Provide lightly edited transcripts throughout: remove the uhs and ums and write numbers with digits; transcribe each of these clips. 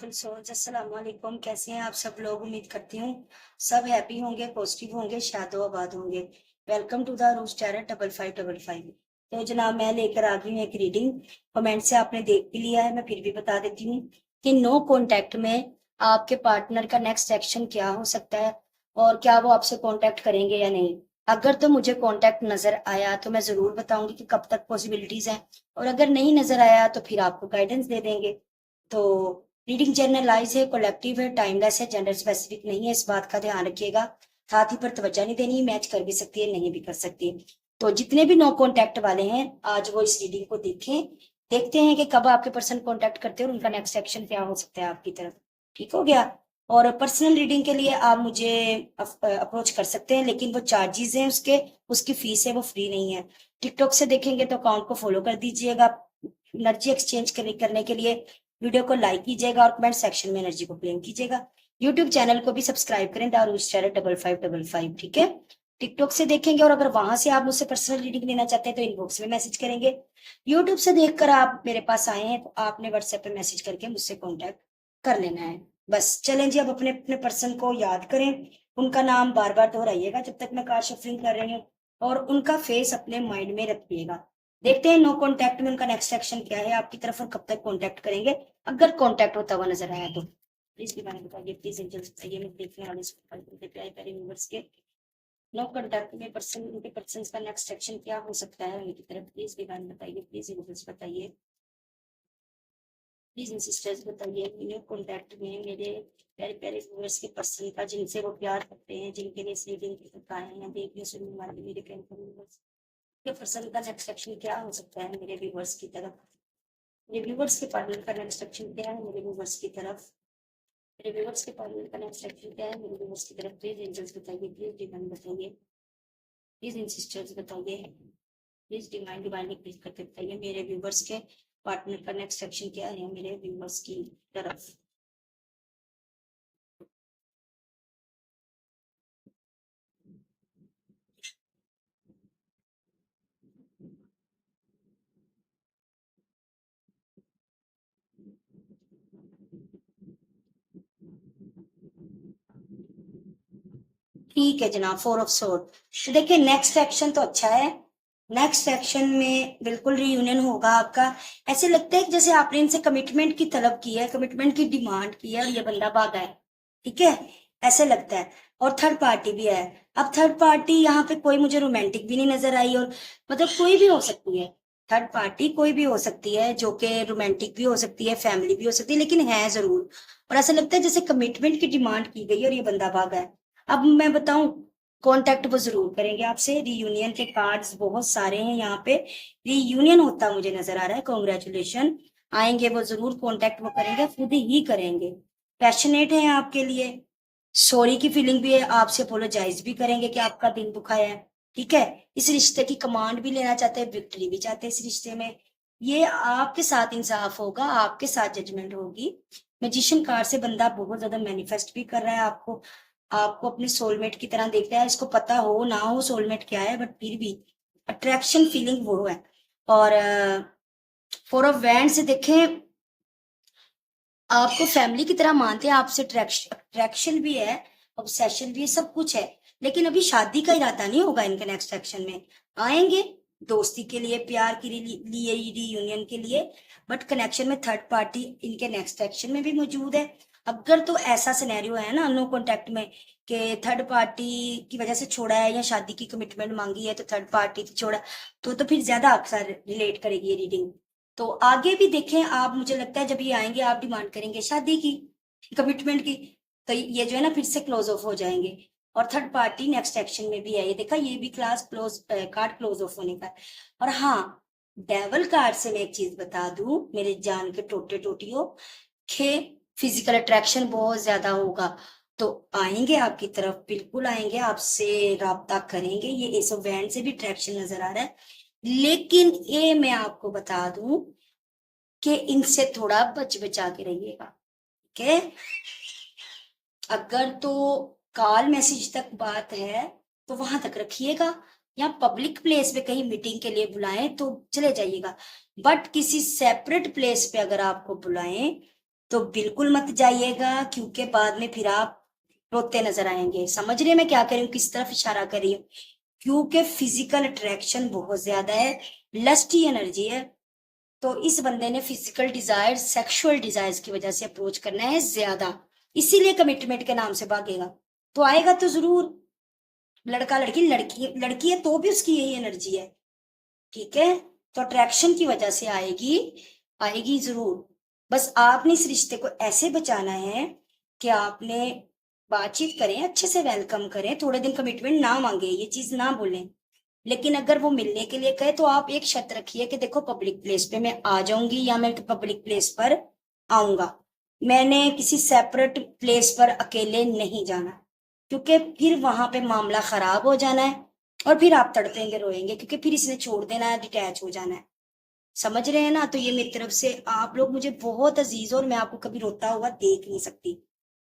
Beautiful souls अस्सलाम वालेकुम। कैसे हैं आप सब लोग? उम्मीद करती हूँ सब हैप्पी होंगे, पॉजिटिव होंगे, शादोआबाद होंगे। Welcome to the rose tarot 5555। तो जनाब मैं लेकर आ गई हूँ एक रीडिंग। कमेंट से आपने देख भी लिया है, मैं फिर भी बता देती हूँ कि नो कॉन्टैक्ट में आपके पार्टनर का नेक्स्ट एक्शन क्या हो सकता है और क्या वो आपसे कॉन्टैक्ट करेंगे या नहीं। अगर तो मुझे कॉन्टैक्ट नजर आया तो मैं जरूर बताऊंगी कि कब तक पॉसिबिलिटीज हैं, और अगर नहीं नजर आया तो फिर आपको गाइडेंस दे देंगे। तो रीडिंग जनरलाइज है, कलेक्टिव है, टाइमलेस है, जेंडर स्पेसिफिक नहीं है, इस बात का ध्यान रखिएगा। हाथी पर तवज्जो नहीं देनी, मैच कर भी सकती है, नहीं भी कर सकती। तो जितने भी नो कांटेक्ट वाले हैं आज वो इस रीडिंग को देखें। देखते हैं कि कब आपके पर्सन कांटेक्ट करते हैं और उनका नेक्स्ट एक्शन क्या हो सकता है आपकी तरफ। ठीक हो गया। और पर्सनल रीडिंग के लिए आप मुझे अप्रोच कर सकते हैं, लेकिन वो चार्जेस हैं उसके, उसकी फीस है, वो फ्री नहीं है। टिकटॉक से देखेंगे तो अकाउंट को फॉलो कर दीजिएगा एनर्जी एक्सचेंज करने के लिए। वीडियो को लाइक कीजिएगा और कमेंट सेक्शन में एनर्जी को क्लेम कीजिएगा। यूट्यूब चैनल को भी सब्सक्राइब करें, दारूज टैरर 5555। ठीक है। टिकटॉक से देखेंगे और अगर वहां से आप मुझसे पर्सनल रीडिंग लेना चाहते हैं तो इनबॉक्स में मैसेज करेंगे। यूट्यूब से देखकर आप मेरे पास आए हैं तो आपने व्हाट्सएप पे मैसेज करके मुझसे कॉन्टेक्ट कर लेना है। बस चलें जी, अब अपने अपने पर्सन को याद करें, उनका नाम बार बार दोहराइएगा जब तक मैं कार्ड शफलिंग कर रही हूँ, और उनका फेस अपने माइंड में रखिएगा। देखते हैं नो कांटेक्ट में उनका नेक्स्ट एक्शन क्या है आपकी तरफ और कब तक कांटेक्ट करेंगे, अगर कांटेक्ट होता हुआ नजर आया तो। प्लीज भी मैंने बताइए, प्लीज एंजल्स बताइए, मैं देखने वाले प्यारे प्यारे व्यूअर्स के नो कांटेक्ट में पर्सन, उनके पर्सन का नेक्स्ट एक्शन क्या हो सकता है उनकी तरफ। प्लीज भी मैंने बताइए, प्लीज एंजल्स बताइए, प्लीज इन सिस्टर्स बताइए। नो कांटेक्ट में मेरे प्यारे प्यारे व्यूअर्स के पर्सन का, जिनसे वो प्यार करते हैं, जिनके लिए रीडिंग आए हैं, देखने सुनने वाले मेरे प्यारे के पर्सन का नेक्स्ट एक्शन क्या हो सकता है मेरे व्यूवर्स की तरफ। मेरे व्यूवर्स के पार्टनर का नेक्स्ट एक्शन क्या है मेरे व्यूवर्स की तरफ। मेरे व्यूवर्स के पार्टनर का नेक्स्ट एक्शन क्या है मेरे व्यूवर्स की तरफ। प्लीज एंजल्स बताइए, प्लीज डिवाइन बताइए, प्लीज इन सिस्टर्स बताइए, प्लीज डिवाइन डिवाइनली प्लीज करके बताइए मेरे व्यूवर्स के पार्टनर का नेक्स्ट एक्शन क्या है मेरे व्यूवर्स की तरफ। ठीक है जनाब, 4 ऑफ सोर्ड। तो देखिए नेक्स्ट एक्शन तो अच्छा है। नेक्स्ट एक्शन में बिल्कुल रियूनियन होगा आपका। ऐसे लगता है कि जैसे आपने इनसे कमिटमेंट की तलब की है, कमिटमेंट की डिमांड की है और ये बंदा भागा है। ठीक है, ऐसे लगता है। और थर्ड पार्टी भी है। अब थर्ड पार्टी यहाँ पे कोई मुझे रोमांटिक भी नहीं नजर आई, और मतलब कोई भी हो सकती है। थर्ड पार्टी कोई भी हो सकती है, जो कि रोमांटिक भी हो सकती है, फैमिली भी हो सकती है, लेकिन है जरूर। और ऐसा लगता है जैसे कमिटमेंट की डिमांड की गई और ये बंदा भागा है। अब मैं बताऊं, कांटेक्ट वो जरूर करेंगे आपसे। रीयूनियन के कार्ड्स बहुत सारे हैं यहाँ पे। रीयूनियन होता मुझे नजर आ रहा है, कॉन्ग्रेचुलेशन। आएंगे वो जरूर, कांटेक्ट वो करेंगे, खुद ही करेंगे। पैशनेट है आपके लिए, सॉरी की फीलिंग भी है, आपसे अपोलोजाइज भी करेंगे कि आपका दिल दुखाया है। ठीक है। इस रिश्ते की कमांड भी लेना चाहते हैं, विक्ट्री भी चाहते हैं इस रिश्ते में। ये आपके साथ इंसाफ होगा, आपके साथ जजमेंट होगी। मैजिशियन कार्ड से बंदा बहुत ज्यादा मैनिफेस्ट भी कर रहा है आपको, आपको अपने सोलमेट की तरह देखता है। इसको पता हो ना हो सोलमेट क्या है, बट फिर भी अट्रैक्शन फीलिंग वो है। और 4 ऑफ वैंड से देखें, आपको फैमिली की तरह मानते हैं, आपसे अट्रैक्शन भी है, ऑब्सेशन भी है, सब कुछ है। लेकिन अभी शादी का इरादा नहीं होगा इनके नेक्स्ट एक्शन में। आएंगे दोस्ती के लिए, प्यार के लिए, रीयूनियन के लिए, बट कनेक्शन में थर्ड पार्टी इनके नेक्स्ट एक्शन में भी मौजूद है। अगर तो ऐसा सिनेरियो है ना नो कॉन्टेक्ट में, कि थर्ड पार्टी की वजह से छोड़ा है या शादी की कमिटमेंट मांगी है तो थर्ड पार्टी छोड़ा, तो फिर ज्यादा अक्सर रिलेट करेगी ये रीडिंग। तो आगे भी देखें आप, मुझे लगता है जब ये आएंगे आप डिमांड करेंगे शादी की, कमिटमेंट की, तो ये जो है ना फिर से क्लोज ऑफ हो जाएंगे। और थर्ड पार्टी नेक्स्ट एक्शन में भी है, ये देखा, ये भी class close, card close of होने का है। और हाँ, डेवल कार्ड से मैं एक चीज बता दूं मेरे जान के टोटे टोटियों, के फिजिकल अट्रैक्शन बहुत ज्यादा होगा। तो आएंगे आपकी तरफ, बिल्कुल आएंगे, आपसे राब्ता करेंगे। ये एस ऑफ वैंड से भी अट्रैक्शन नजर आ रहा है। लेकिन ये मैं आपको बता दूं कि इनसे थोड़ा बच बचा के रहिएगा। ठीक है। अगर तो कॉल मैसेज तक बात है तो वहां तक रखिएगा, या पब्लिक प्लेस पे कहीं मीटिंग के लिए बुलाएं तो चले जाइएगा। बट किसी सेपरेट प्लेस पे अगर आपको बुलाएं तो बिल्कुल मत जाइएगा, क्योंकि बाद में फिर आप रोते नजर आएंगे। समझ रहे हैं मैं क्या कर रही हूँ, किस तरफ इशारा कर रही हूँ? क्योंकि फिजिकल अट्रैक्शन बहुत ज्यादा है, लस्टी एनर्जी है। तो इस बंदे ने फिजिकल डिजायर, सेक्सुअल डिजायर्स की वजह से अप्रोच करना है ज्यादा, इसीलिए कमिटमेंट के नाम से भागेगा। तो आएगा तो जरूर, लड़का लड़की, लड़की लड़की है तो भी उसकी यही एनर्जी है, ठीक है? तो अट्रैक्शन की वजह से आएगी, आएगी जरूर। बस आपने इस रिश्ते को ऐसे बचाना है कि आपने बातचीत करें, अच्छे से वेलकम करें, थोड़े दिन कमिटमेंट ना मांगे, ये चीज ना बोलें। लेकिन अगर वो मिलने के लिए कहे तो आप एक शर्त रखिए कि देखो पब्लिक प्लेस पे मैं आ जाऊंगी या मैं पब्लिक प्लेस पर आऊंगा, मैंने किसी सेपरेट प्लेस पर अकेले नहीं जाना, क्योंकि फिर वहां पे मामला खराब हो जाना है और फिर आप तड़पेंगे रोएंगे, क्योंकि फिर इसने छोड़ देना है, डिटैच हो जाना है। समझ रहे हैं ना? तो ये मेरी तरफ से, आप लोग मुझे बहुत अजीज हो और मैं आपको कभी रोता हुआ देख नहीं सकती।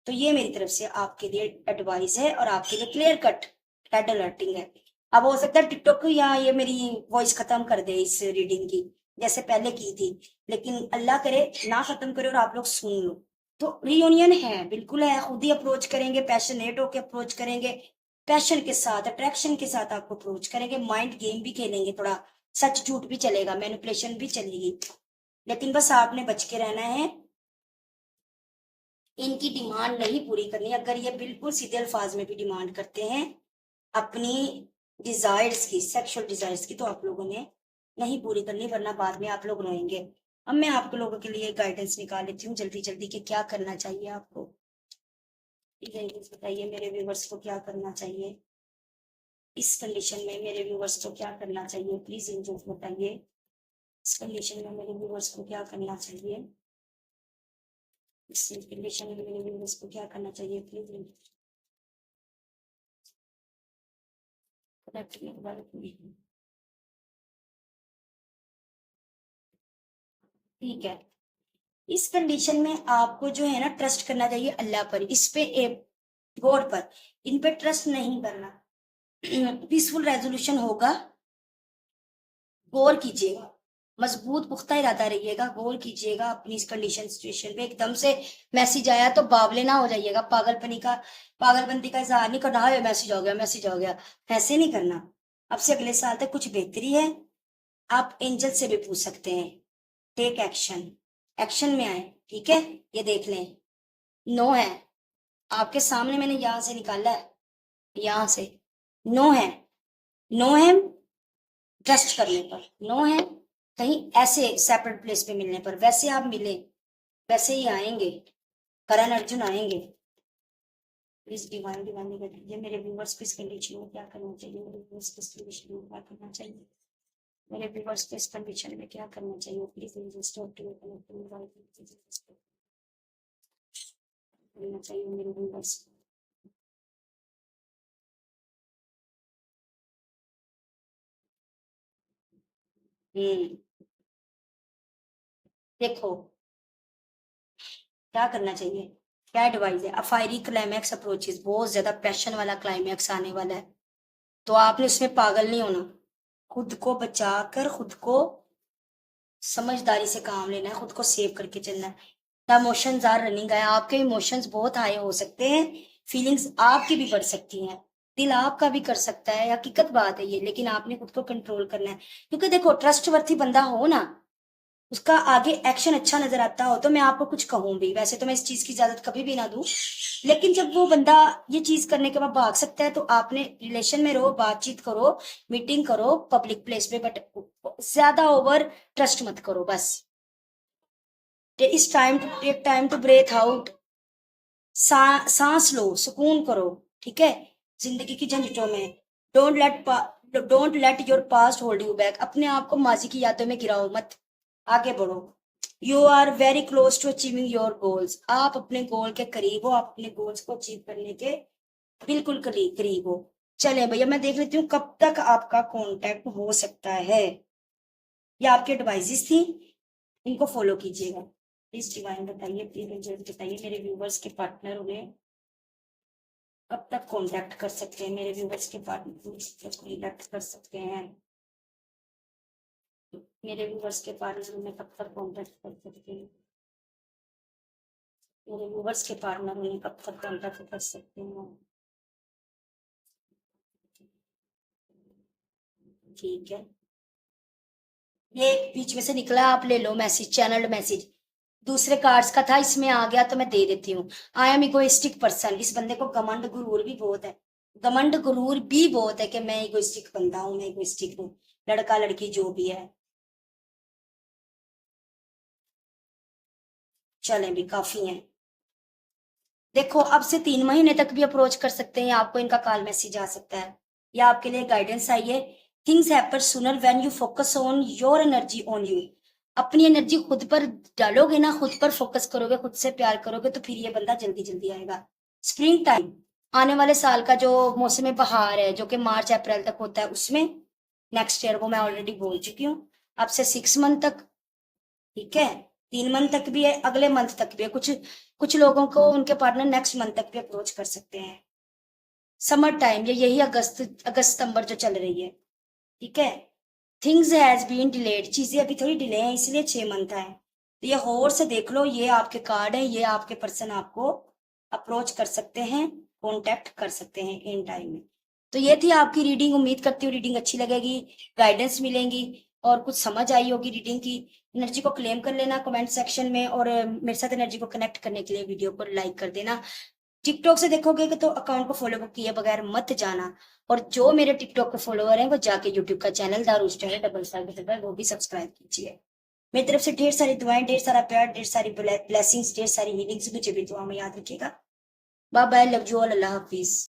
तो ये मेरी तरफ से आपके लिए एडवाइस है और आपके लिए क्लियर कट रेड अलर्टिंग है। अब हो सकता है टिकटॉक या ये मेरी वॉइस खत्म कर दे इस रीडिंग की, जैसे पहले की थी, लेकिन अल्लाह करे ना खत्म करे और आप लोग सुन लो। तो रियूनियन है, बिल्कुल है, खुद ही अप्रोच करेंगे, पैशनेट होके अप्रोच करेंगे, पैशन के साथ, अट्रैक्शन के साथ आपको अप्रोच करेंगे, माइंड गेम भी खेलेंगे थोड़ा, सच झूठ भी चलेगा, मैनिपुलेशन भी चलेगी। लेकिन बस आपने बच के रहना है, इनकी डिमांड नहीं पूरी करनी। अगर ये बिल्कुल सीधे अल्फाज में भी डिमांड करते हैं अपनी डिजायर्स की, सेक्सुअल डिजायर्स की, तो आप लोगों ने नहीं पूरी करनी, वरना बाद में आप लोग रोएंगे। अब मैं आप लोगों के लिए गाइडेंस निकाल लेती हूँ जल्दी जल्दी कि क्या करना चाहिए आपको। प्लीज बताइए मेरे व्यूवर्स को क्या करना चाहिए इस कंडीशन में, मेरे व्यूवर्स को क्या करना चाहिए, प्लीज एंजल्स बताइए इस कंडीशन में मेरे व्यूवर्स को क्या करना चाहिए, इस कंडीशन में मेरे व्यूवर्स को क्या करना चाहिए, प्लीज। ठीक है, इस कंडीशन में आपको जो है ना ट्रस्ट करना चाहिए अल्लाह पर, इस पे गॉड पर, इन पे ट्रस्ट नहीं करना। पीसफुल रेजोल्यूशन होगा, गौर कीजिएगा, मजबूत पुख्ता इरादा रहिएगा, गौर कीजिएगा अपनी इस कंडीशन सिचुएशन पे। एकदम से मैसेज आया तो बावले ना हो जाइएगा, पागलपनी का, पागलपंती का इजहार नहीं करना, हाँ मैसेज हो गया, मैसेज हो गया, ऐसे नहीं करना। अब से अगले साल तक कुछ बेहतरी है, आप एंजल से भी पूछ सकते हैं। टेक एक्शन, एक्शन में आए, ठीक है? ये देख लें, नो है, आपके सामने मैंने यहां से निकाला है, यहां से नो है, नो है ट्रस्ट करने पर, नो है कहीं ऐसे सेपरेट प्लेस पे मिलने पर, वैसे आप मिले वैसे ही आएंगे, करण अर्जुन आएंगे। प्लीज डिवाइन डिवाइन कर दीजिए मेरे व्यूवर्स को इस कंडीशन में क्या करना चाहिए, मेरे व्यूवर्स को इस कंडीशन में क्या करना चाहिए, मेरे व्यूवर्स को इस कंडीशन में क्या करना चाहिए, प्लीज स्टॉप टू करना चाहिए मेरे व्यूवर्स। हम्म, देखो क्या करना चाहिए, क्या एडवाइस है। अफायरी क्लाइमैक्स अप्रोचेस, बहुत ज्यादा पैशन वाला क्लाइमैक्स आने वाला है, तो आपने उसमें पागल नहीं होना, खुद को बचाकर, खुद को समझदारी से काम लेना है, खुद को सेव करके चलना है। इमोशंस आर रनिंग है, आपके इमोशंस बहुत हाई हो सकते हैं, फीलिंग्स आपकी भी बढ़ सकती हैं, दिल आपका भी कर सकता है, हकीकत बात है ये, लेकिन आपने खुद को कंट्रोल करना है। क्योंकि देखो ट्रस्टवर्थी बंदा हो ना, उसका आगे एक्शन अच्छा नजर आता हो तो मैं आपको कुछ कहूं भी, वैसे तो मैं इस चीज की इजाजत कभी भी ना दूं, लेकिन जब वो बंदा ये चीज करने के बाद भाग सकता है, तो आपने रिलेशन में रहो, बातचीत करो, मीटिंग करो पब्लिक प्लेस पे, बट ज्यादा ओवर ट्रस्ट मत करो बस। इस time to take time to breathe out, सांस लो, सुकून करो, ठीक है? जिंदगी की झंझटों में don't let your past hold you back, अपने आप को माजी की यादों में गिराओ मत, आगे बढ़ो। You are very close to achieving your goals, आप अपने गोल के करीब हो, आप अपने गोल्स को अचीव करने के बिल्कुल करीब करीब हो। चले भैया मैं देख लेती हूँ कब तक आपका कांटेक्ट हो सकता है। ये आपकी एडवाइजेस थी, इनको फॉलो कीजिएगा। प्लीज डिवाइन बताइए, प्लीज बताइए मेरे व्यूवर्स के पार्टनर उन्हें कब तक कांटेक्ट कर सकते हैं, मेरे व्यूवर्स के पार्टनर कांटेक्ट कर सकते हैं, मेरे व्यूवर्स के पार्टनर उन्हें कब तक कांटेक्ट कर सकते हैं। मेरे व्यूवर्स के पार्टनर उन्हें कब तक कांटेक्ट कर सकते हैं? ठीक है, ये बीच में से निकला, आप ले लो मैसेज, चैनल मैसेज। दूसरे कार्ड्स का था, इसमें आ गया तो मैं दे देती हूँ। आई एम इगोइस्टिक पर्सन, इस बंदे को घमंड गुरूर भी बहुत है। घमंड गुरूर भी बहुत है कि मैं इगोइस्टिक बंदा हूँ, मैं इगोइस्टिक हूँ। लड़का लड़की जो भी है, चलें भी काफी है। देखो, अब से 3 महीने तक भी अप्रोच कर सकते हैं, आपको इनका कॉल मैसेज आ सकता है, या आपके लिए गाइडेंस आई है। Things happen sooner when you focus on your energy on you. अपनी एनर्जी खुद पर डालोगे ना, खुद पर फोकस करोगे, खुद से प्यार करोगे, तो फिर ये बंदा जल्दी जल्दी आएगा। स्प्रिंग टाइम, आने वाले साल का जो मौसम बहार है, जो कि मार्च अप्रैल तक होता है, उसमें नेक्स्ट ईयर, वो मैं ऑलरेडी बोल चुकी हूँ। अब से 6 मंथ तक, ठीक है, 3 मंथ तक भी है, अगले मंथ तक भी है। कुछ कुछ लोगों को उनके पार्टनर नेक्स्ट मंथ तक भी अप्रोच कर सकते हैं। समर टाइम, ये यही अगस्त अगस्त सितंबर जो चल रही है, ठीक है। थिंग्स हैज बीन डिलेड, चीजें अभी थोड़ी डिले हैं, इसलिए 6 मंथ है। तो ये और से देख लो, ये आपके कार्ड है, ये आपके पर्सन आपको अप्रोच कर सकते हैं, कांटेक्ट कर सकते हैं इन टाइम में। तो ये थी आपकी रीडिंग, उम्मीद करती हूँ रीडिंग अच्छी लगेगी, गाइडेंस मिलेंगी, और कुछ समझ आई होगी रीडिंग की। एनर्जी को क्लेम कर लेना कमेंट सेक्शन में, और मेरे साथ एनर्जी को कनेक्ट करने के लिए वीडियो को लाइक कर देना। टिकटॉक से देखोगे कि तो अकाउंट को फॉलो किए बगैर मत जाना। और जो मेरे टिकटॉक के फॉलोअर हैं, वो जाके यूट्यूब का चैनल दारूस्टार वो भी सब्सक्राइब कीजिए। मेरी तरफ से ढेर सारी दुआएं, ढेर सारा प्यार, ढेर सारी ब्लेसिंग्स, ढेर सारी हीलिंग्स, मुझे भी दुआ में याद रखिएगा। Bye bye, love you all, अल्लाह हाफिज।